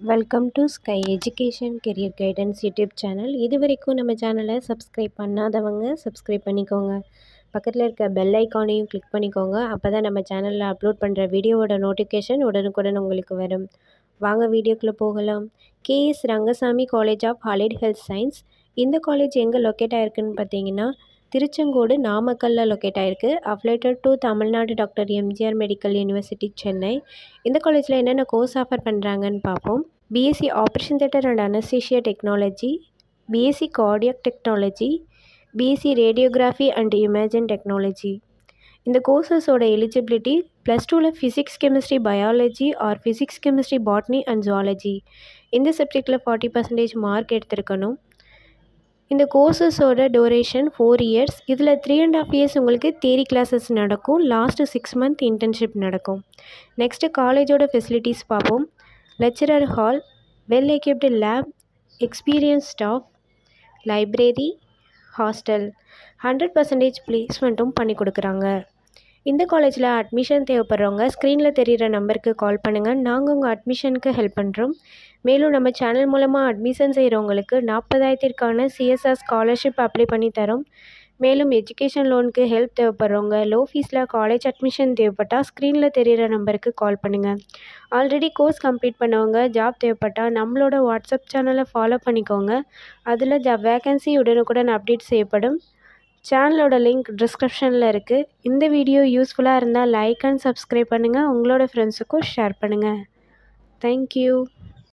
Welcome to sky education career guidance YouTube channel. இது வரைக்கும் நம்ம சேனலை சப்ஸ்கிரைப் பண்ணாதவங்க சப்ஸ்கிரைப் பண்ணிக்கோங்க. பக்கத்தில் இருக்க பெல் ஐக்கானையும் கிளிக் பண்ணிக்கோங்க. அப்போ தான் நம்ம சேனலில் அப்லோட் பண்ணுற வீடியோவோட நோட்டிஃபிகேஷன் உடனுக்குடன் உங்களுக்கு வரும். வாங்க வீடியோக்குள்ளே போகலாம். KS Rangasamy college of allied health science. இந்த காலேஜ் எங்கே லொக்கேட் ஆகிருக்குன்னு பார்த்தீங்கன்னா திருச்செங்கோடு நாமக்கல்லில் லொக்கேட் ஆகிருக்கு. Affiliated to Tamil Nadu doctor MGR medical university Chennai. இந்த காலேஜில் என்னென்ன கோர்ஸ் ஆஃபர் பண்ணுறாங்கன்னு பார்ப்போம். BSc operation theatre and anaesthesia technology, BSc cardiac technology, BSc radiography and imaging technology. இந்த கோர்சஸோட எலிஜிபிலிட்டி +2ல் physics chemistry biology or physics chemistry botany and zoology இந்த சப்ஜெக்டில் 40% மார்க் எடுத்திருக்கணும். இந்த கோர்சஸோட டூரேஷன் 4 இயர்ஸ். இதில் 3.5 இயர்ஸ் உங்களுக்கு தியரி கிளாஸஸ் நடக்கும். லாஸ்ட்டு 6 மந்த் இன்டர்ன்ஷிப் நடக்கும். நெக்ஸ்ட்டு காலேஜோட ஃபெசிலிட்டிஸ் பார்ப்போம். Lecturer hall, well equipped lab, experience staff, library, hostel, 100% பிளேஸ்மெண்ட்டும் பண்ணி கொடுக்குறாங்க. இந்த காலேஜில் அட்மிஷன் தேவைப்படுறவங்க ஸ்க்ரீனில் தெரிகிற நம்பருக்கு கால் பண்ணுங்கள். நாங்கள் உங்கள் அட்மிஷனுக்கு ஹெல்ப் பண்ணுறோம். மேலும் நம்ம சேனல் மூலமாக அட்மிஷன் செய்கிறவங்களுக்கு 40,000க்கான சிஎஸ்ஆர் ஸ்காலர்ஷிப் அப்ளை பண்ணி தரோம். மேலும் எஜுகேஷன் லோனுக்கு ஹெல்ப் தேவைப்படுறவங்க லோ ஃபீஸில் காலேஜ் அட்மிஷன் தேவைப்பட்டால் ஸ்க்ரீனில் தெரிகிற நம்பருக்கு கால் பண்ணுங்கள். ஆல்ரெடி கோர்ஸ் கம்ப்ளீட் பண்ணவங்க ஜாப் தேவைப்பட்டால் நம்மளோட வாட்ஸ்அப் சேனலை ஃபாலோ பண்ணிக்கோங்க. அதில் ஜாப் வேகன்சி உடனுக்குடன் அப்டேட் செய்யப்படும். சேனலோட லிங்க் டிஸ்கிரிப்ஷனில் இருக்குது. இந்த வீடியோ யூஸ்ஃபுல்லாக இருந்தால் லைக் அண்ட் சப்ஸ்கிரைப் பண்ணுங்கள். உங்களோட ஃப்ரெண்ட்ஸுக்கும் ஷேர் பண்ணுங்கள். தேங்க்யூ.